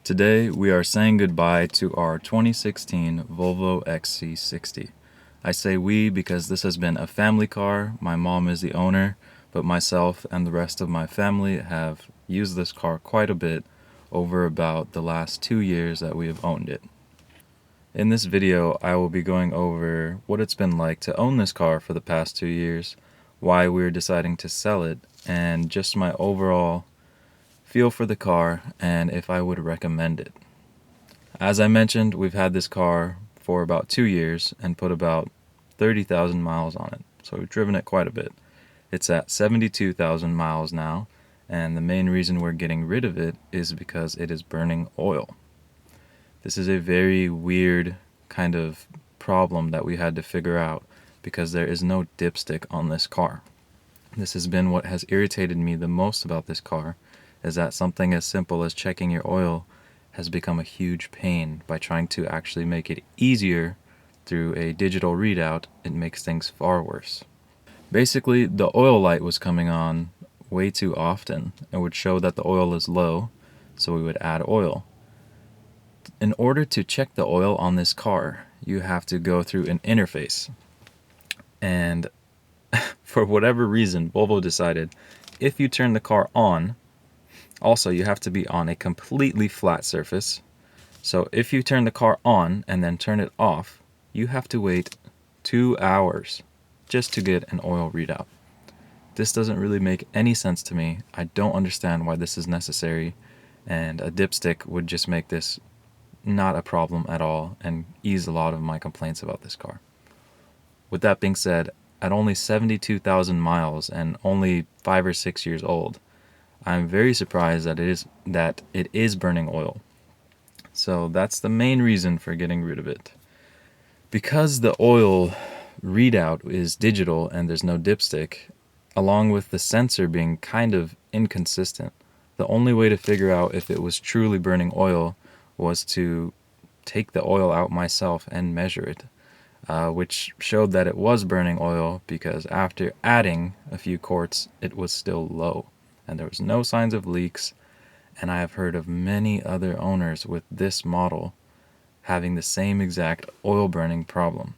Today we are saying goodbye to our 2016 Volvo XC60. I say we because this has been a family car. My mom is the owner, but myself and the rest of my family have used this car quite a bit over about the last 2 years that we have owned it. In this video, I will be going over what it's been like to own this car for the past 2 years, why we're deciding to sell it, and just my overall feel for the car and if I would recommend it. As I mentioned, we've had this car for about 2 years and put about 30,000 miles on it, so we've driven it quite a bit. It's at 72,000 miles now, and the main reason we're getting rid of it is because it is burning oil. This is a very weird kind of problem that we had to figure out because there is no dipstick on this car. This has been what has irritated me the most about this car, is that something as simple as checking your oil has become a huge pain. By trying to actually make it easier through a digital readout, it makes things far worse. Basically, the oil light was coming on way too often. It would show that the oil is low, so we would add oil. In order to check the oil on this car, you have to go through an interface. And for whatever reason, Volvo decided if you turn the car on, also you have to be on a completely flat surface. So if you turn the car on and then turn it off, you have to wait 2 hours just to get an oil readout. This doesn't really make any sense to me. I don't understand why this is necessary, and a dipstick would just make this not a problem at all and ease a lot of my complaints about this car. With that being said, at only 72,000 miles and only 5 or 6 years old, I'm very surprised that it is burning oil. So that's the main reason for getting rid of it. Because the oil readout is digital and there's no dipstick, along with the sensor being kind of inconsistent, the only way to figure out if it was truly burning oil was to take the oil out myself and measure it, which showed that it was burning oil because after adding a few quarts, it was still low, and there was no signs of leaks. And I have heard of many other owners with this model having the same exact oil burning problem.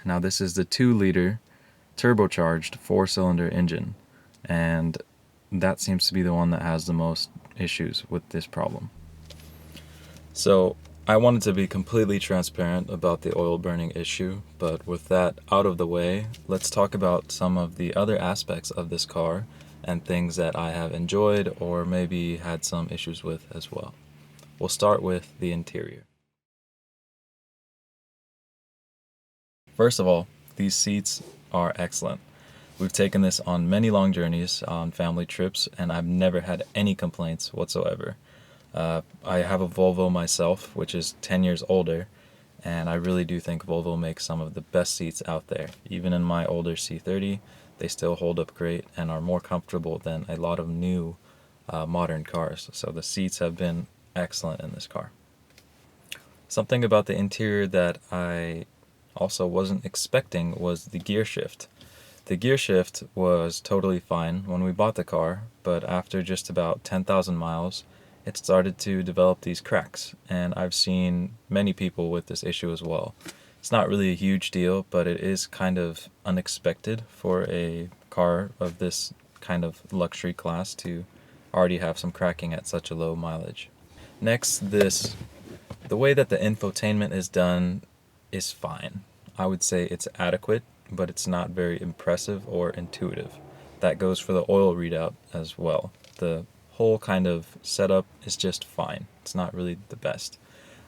Now this is the 2-liter turbocharged 4-cylinder engine, and that seems to be the one that has the most issues with this problem. So I wanted to be completely transparent about the oil burning issue, but with that out of the way, let's talk about some of the other aspects of this car and things that I have enjoyed or maybe had some issues with as well. We'll start with the interior. First of all, these seats are excellent. We've taken this on many long journeys on family trips, and I've never had any complaints whatsoever. I have a Volvo myself, which is 10 years older, and I really do think Volvo makes some of the best seats out there. Even in my older C30, they still hold up great and are more comfortable than a lot of new modern cars. So the seats have been excellent in this car. Something about the interior that I also wasn't expecting was the gear shift. The gear shift was totally fine when we bought the car, but after just about 10,000 miles, it started to develop these cracks, and I've seen many people with this issue as well. It's not really a huge deal, but it is kind of unexpected for a car of this kind of luxury class to already have some cracking at such a low mileage. Next, the way that the infotainment is done is fine. I would say it's adequate, but it's not very impressive or intuitive. That goes for the oil readout as well. The whole kind of setup is just fine. It's not really the best.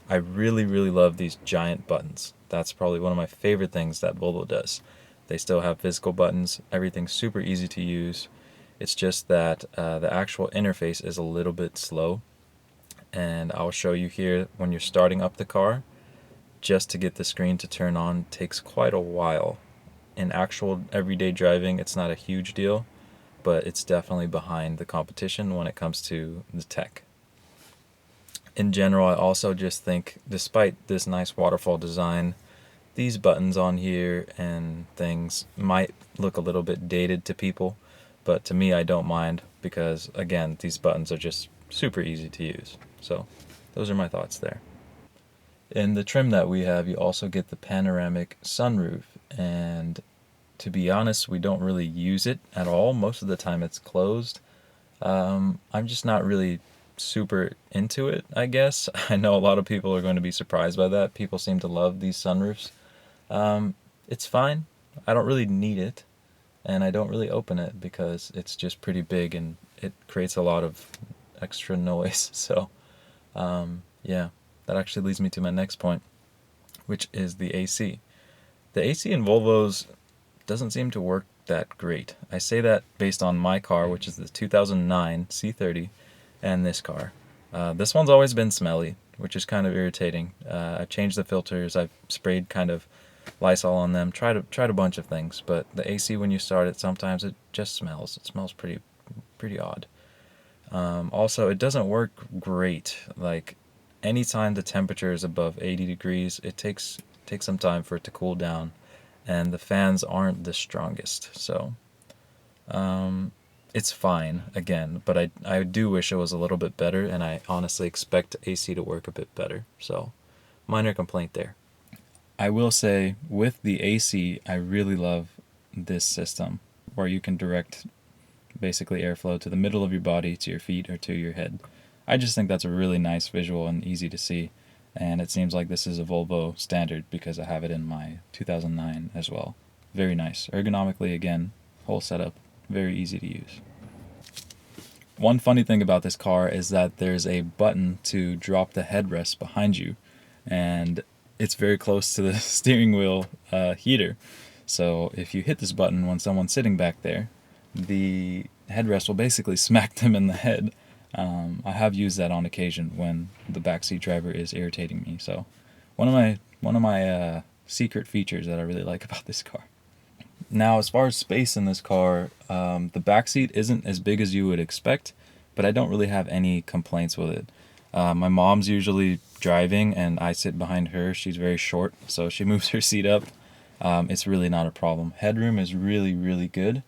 I really love these giant buttons. That's probably one of my favorite things that Volvo does. They still have physical buttons. Everything's super easy to use. It's just that the actual interface is a little bit slow. And I'll show you here when you're starting up the car, just to get the screen to turn on takes quite a while. In actual everyday driving, it's not a huge deal, but it's definitely behind the competition when it comes to the tech. In general, I also just think, despite this nice waterfall design, these buttons on here and things might look a little bit dated to people, but to me I don't mind because, again, these buttons are just super easy to use. So those are my thoughts there. In the trim that we have, you also get the panoramic sunroof, and to be honest, we don't really use it at all. Most of the time it's closed. I'm just not really super into it, I guess. I know a lot of people are going to be surprised by that. People seem to love these sunroofs. It's fine. I don't really need it, and I don't really open it because it's just pretty big and it creates a lot of extra noise. So, yeah, that actually leads me to my next point, which is the AC. The AC in Volvos doesn't seem to work that great. I say that based on my car, which is the 2009 C30, and this car. This one's always been smelly, which is kind of irritating. I've changed the filters, I've sprayed kind of Lysol on them, tried a bunch of things, but the AC when you start it, sometimes it just smells. It smells pretty odd. Also, it doesn't work great. Like anytime the temperature is above 80 degrees, it takes some time for it to cool down, and the fans aren't the strongest. So it's fine again, but I do wish it was a little bit better, and I honestly expect AC to work a bit better. So minor complaint there. I will say with the AC, I really love this system where you can direct basically airflow to the middle of your body, to your feet, or to your head. I just think that's a really nice visual and easy to see, and it seems like this is a Volvo standard because I have it in my 2009 as well. Very nice. Ergonomically, again, whole setup, very easy to use. One funny thing about this car is that there's a button to drop the headrest behind you, and it's very close to the steering wheel heater. So if you hit this button when someone's sitting back there, the headrest will basically smack them in the head. I have used that on occasion when the backseat driver is irritating me. So one of my secret features that I really like about this car. Now, as far as space in this car, the backseat isn't as big as you would expect, but I don't really have any complaints with it. My mom's usually driving and I sit behind her. She's very short, so she moves her seat up. It's really not a problem. Headroom is really good.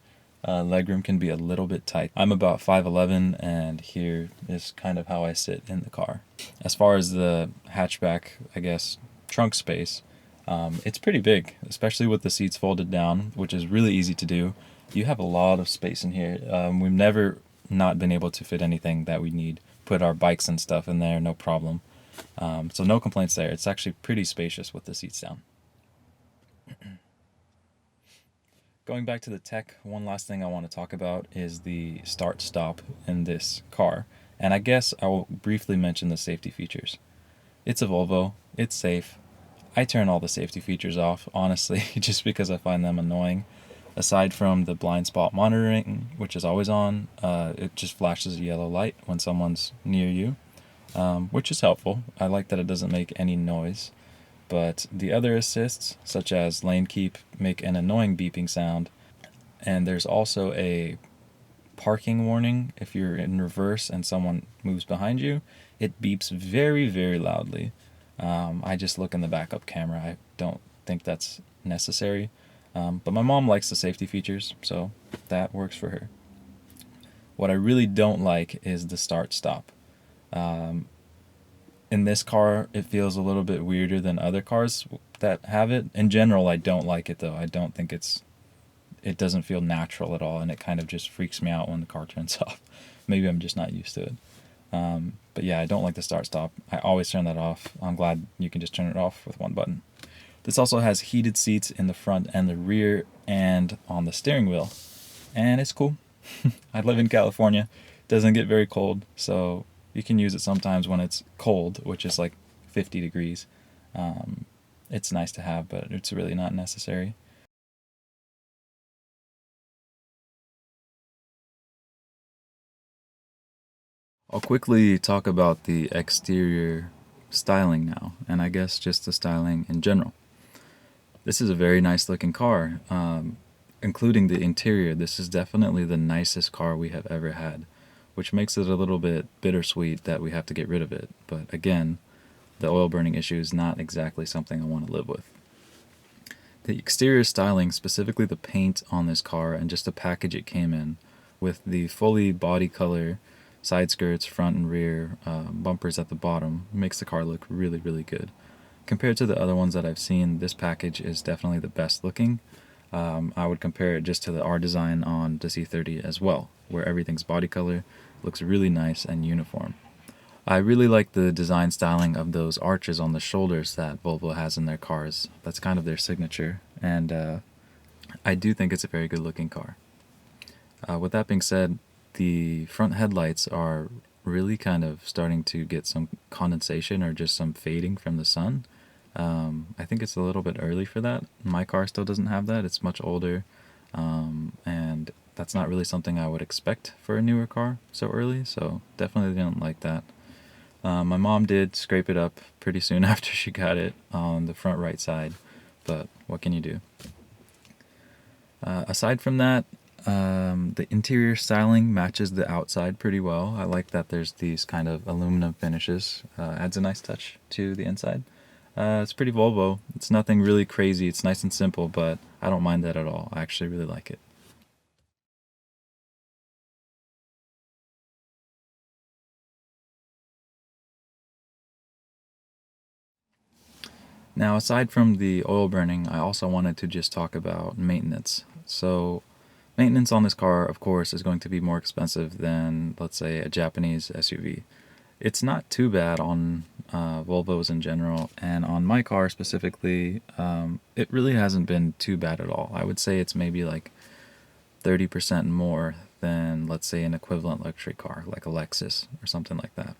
Legroom can be a little bit tight. I'm about 5'11", and here is kind of how I sit in the car. As far as the hatchback, I guess, trunk space, it's pretty big, especially with the seats folded down, which is really easy to do. You have a lot of space in here. We've never not been able to fit anything that we need. Put our bikes and stuff in there, no problem. So no complaints there. It's actually pretty spacious with the seats down. Going back to the tech, one last thing I want to talk about is the start-stop in this car. And I guess I will briefly mention the safety features. It's a Volvo, it's safe. I turn all the safety features off, honestly, just because I find them annoying. Aside from the blind spot monitoring, which is always on, it just flashes a yellow light when someone's near you, which is helpful. I like that it doesn't make any noise. But the other assists, such as lane keep, make an annoying beeping sound. And there's also a parking warning. If you're in reverse and someone moves behind you, it beeps very loudly. I just look in the backup camera. I don't think that's necessary. But my mom likes the safety features, so that works for her. What I really don't like is the start-stop. In this car, it feels a little bit weirder than other cars that have it. In general, I don't like it, though. I don't think it doesn't feel natural at all, and it kind of just freaks me out when the car turns off. Maybe I'm just not used to it. But yeah, I don't like the start-stop. I always turn that off. I'm glad you can just turn it off with one button. This also has heated seats in the front and the rear and on the steering wheel. And it's cool. I live in California. It doesn't get very cold, so you can use it sometimes when it's cold, which is like 50 degrees. It's nice to have, but it's really not necessary. I'll quickly talk about the exterior styling now, and I guess just the styling in general. This is a very nice looking car, including the interior. This is definitely the nicest car we have ever had, which makes it a little bit bittersweet that we have to get rid of it. But again, the oil burning issue is not exactly something I want to live with. The exterior styling, specifically the paint on this car and just the package it came in, with the fully body color side skirts, front and rear, bumpers at the bottom. Makes the car look really, really good. Compared to the other ones that I've seen, this package is definitely the best looking. I would compare it just to the R design on the C30 as well, where everything's body color, looks really nice and uniform. I really like the design styling of those arches on the shoulders that Volvo has in their cars. That's kind of their signature, and I do think it's a very good looking car. With that being said, the front headlights are really kind of starting to get some condensation or just some fading from the sun. I think it's a little bit early for that. My car still doesn't have that. It's much older, and that's not really something I would expect for a newer car so early, so definitely didn't like that. My mom did scrape it up pretty soon after she got it on the front right side, but what can you do? Aside from that, the interior styling matches the outside pretty well. I like that there's these kind of aluminum finishes. Adds a nice touch to the inside. It's pretty Volvo. It's nothing really crazy. It's nice and simple, but I don't mind that at all. I actually really like it. Now, aside from the oil burning, I also wanted to just talk about maintenance. So, maintenance on this car, of course, is going to be more expensive than, let's say, a Japanese SUV. It's not too bad on Volvos in general, and on my car specifically, it really hasn't been too bad at all. I would say it's maybe like 30% more than, let's say, an equivalent luxury car, like a Lexus or something like that.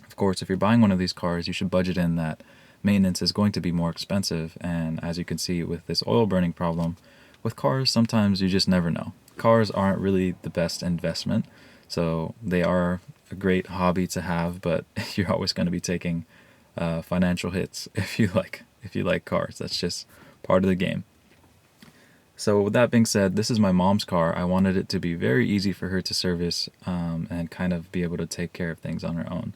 Of course, if you're buying one of these cars, you should budget in that maintenance is going to be more expensive, and as you can see with this oil burning problem, with cars, sometimes you just never know. Cars aren't really the best investment, so they are a great hobby to have, but you're always going to be taking financial hits if you like cars. That's just part of the game. So with that being said, this is my mom's car. I wanted it to be very easy for her to service and kind of be able to take care of things on her own.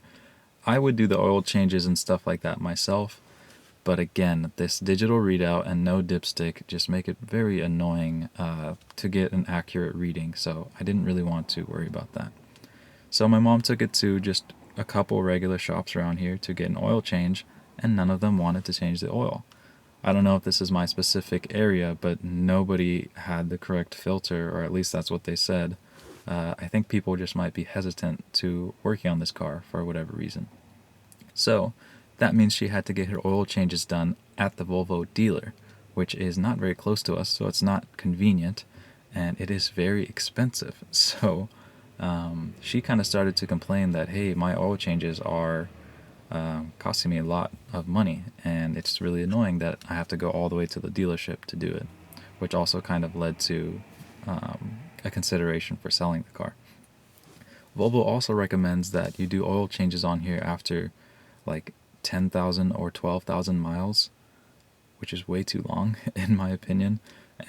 I would do the oil changes and stuff like that myself, but again, this digital readout and no dipstick just make it very annoying to get an accurate reading, so I didn't really want to worry about that. So my mom took it to just a couple regular shops around here to get an oil change, and none of them wanted to change the oil. I don't know if this is my specific area, but nobody had the correct filter, or at least that's what they said. I think people just might be hesitant to working on this car for whatever reason. So that means she had to get her oil changes done at the Volvo dealer, which is not very close to us, so it's not convenient, and it is very expensive. So she kind of started to complain that, hey, my oil changes are costing me a lot of money, and it's really annoying that I have to go all the way to the dealership to do it, which also kind of led to a consideration for selling the car. Volvo also recommends that you do oil changes on here after like 10,000 or 12,000 miles, which is way too long in my opinion.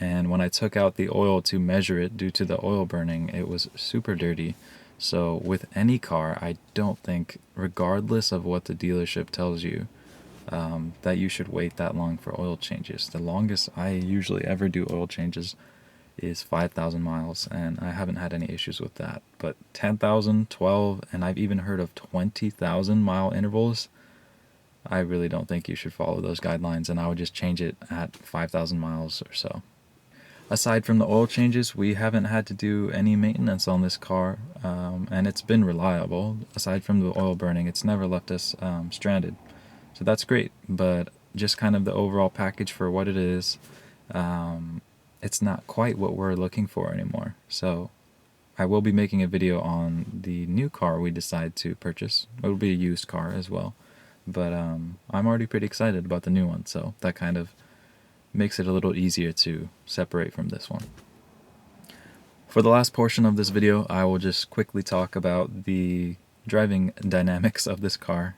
And when I took out the oil to measure it due to the oil burning, it was super dirty. So with any car, I don't think, regardless of what the dealership tells you, that you should wait that long for oil changes. The longest I usually ever do oil changes is 5,000 miles, and I haven't had any issues with that. But 10,000, 12, and I've even heard of 20,000 mile intervals, I really don't think you should follow those guidelines, and I would just change it at 5,000 miles or so. Aside from the oil changes, we haven't had to do any maintenance on this car, and it's been reliable. Aside from the oil burning, it's never left us stranded. So that's great, but just kind of the overall package for what it is, it's not quite what we're looking for anymore. So I will be making a video on the new car we decide to purchase. It will be a used car as well, but I'm already pretty excited about the new one, so that kind of makes it a little easier to separate from this one. For the last portion of this video, I will just quickly talk about the driving dynamics of this car.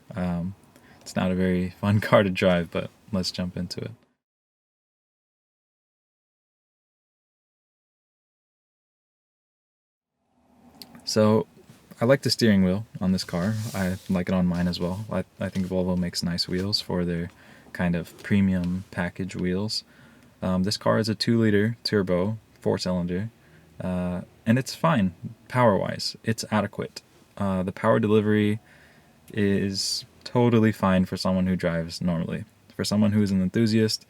It's not a very fun car to drive, but let's jump into it. So I like the steering wheel on this car. I like it on mine as well. I think Volvo makes nice wheels for their kind of premium package wheels. This car is a 2-liter turbo, 4-cylinder, and it's fine power-wise. It's adequate. The power delivery is totally fine for someone who drives normally. For someone who is an enthusiast,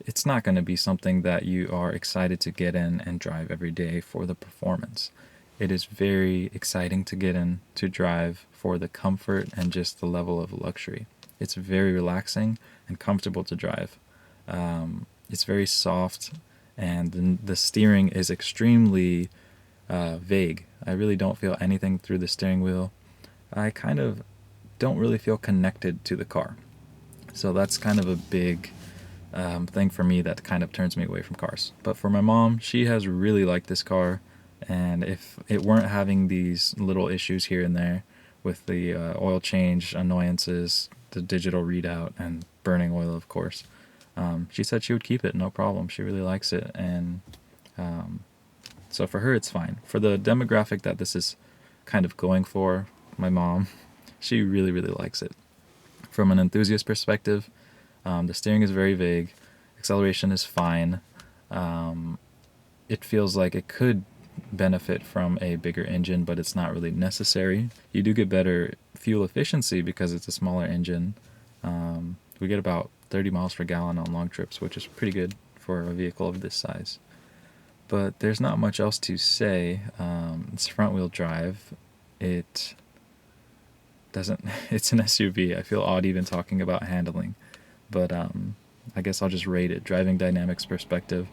it's not going to be something that you are excited to get in and drive every day for the performance. It is very exciting to get in to drive for the comfort and just the level of luxury. It's very relaxing and comfortable to drive. It's very soft, and the steering is extremely vague. I really don't feel anything through the steering wheel. I kind of don't really feel connected to the car. So that's kind of a big thing for me that kind of turns me away from cars. But for my mom, she has really liked this car, and if it weren't having these little issues here and there with the oil change annoyances, the digital readout, and burning oil, of course, she said she would keep it, no problem. She really likes it, and so for her, it's fine. For the demographic that this is kind of going for, my mom, she really, really likes it. From an enthusiast perspective, the steering is very vague. Acceleration is fine. It feels like it could benefit from a bigger engine, but it's not really necessary. You do get better fuel efficiency because it's a smaller engine. We get about 30 miles per gallon on long trips, which is pretty good for a vehicle of this size. But there's not much else to say. It's front-wheel drive. It doesn't. It's an SUV. I feel odd even talking about handling, but I guess I'll just rate it. Driving dynamics perspective,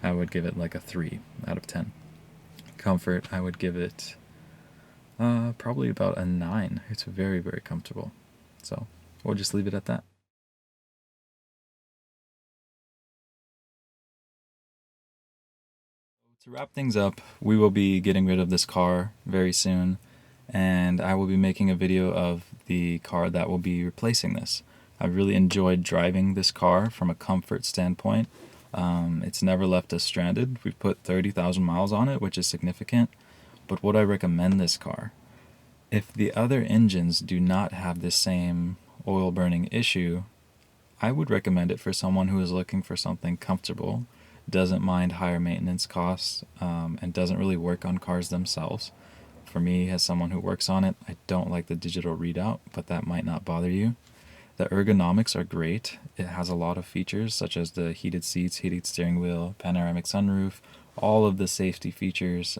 I would give it like a 3 out of 10. Comfort, I would give it probably about a 9. It's very, very comfortable. So we'll just leave it at that. To wrap things up, we will be getting rid of this car very soon, and I will be making a video of the car that will be replacing this. I really enjoyed driving this car from a comfort standpoint. It's never left us stranded. We've put 30,000 miles on it, which is significant. But would I recommend this car? If the other engines do not have the same oil burning issue, I would recommend it for someone who is looking for something comfortable, doesn't mind higher maintenance costs, and doesn't really work on cars themselves. For me, as someone who works on it, I don't like the digital readout, but that might not bother you. The ergonomics are great. It has a lot of features such as the heated seats, heated steering wheel, panoramic sunroof, all of the safety features.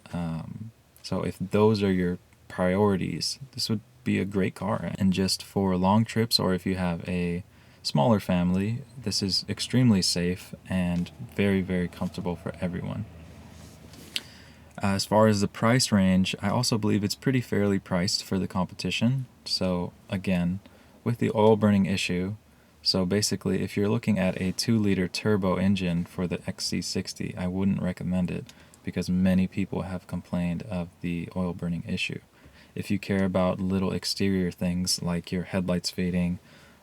So if those are your priorities, this would be a great car. And just for long trips, or if you have a smaller family, this is extremely safe and very, very comfortable for everyone. As far as the price range, I also believe it's pretty fairly priced for the competition. So again, with the oil burning issue, so basically if you're looking at a 2-liter turbo engine for the XC60, I wouldn't recommend it because many people have complained of the oil burning issue. If you care about little exterior things like your headlights fading,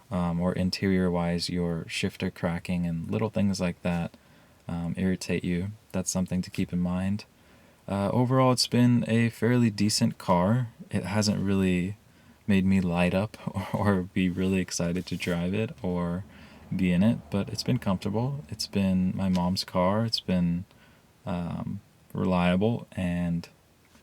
or interior-wise your shifter cracking and little things like that irritate you, that's something to keep in mind. Overall, it's been a fairly decent car. It hasn't really made me light up or be really excited to drive it or be in it, but it's been comfortable. It's been my mom's car. It's been reliable, and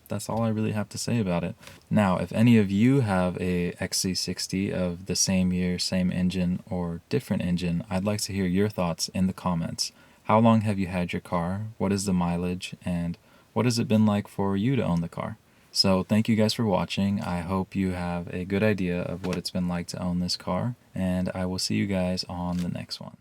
that's all I really have to say about it. Now, if any of you have a XC60 of the same year, same engine, or different engine, I'd like to hear your thoughts in the comments. How long have you had your car? What is the mileage? And what has it been like for you to own the car? So thank you guys for watching. I hope you have a good idea of what it's been like to own this car, and I will see you guys on the next one.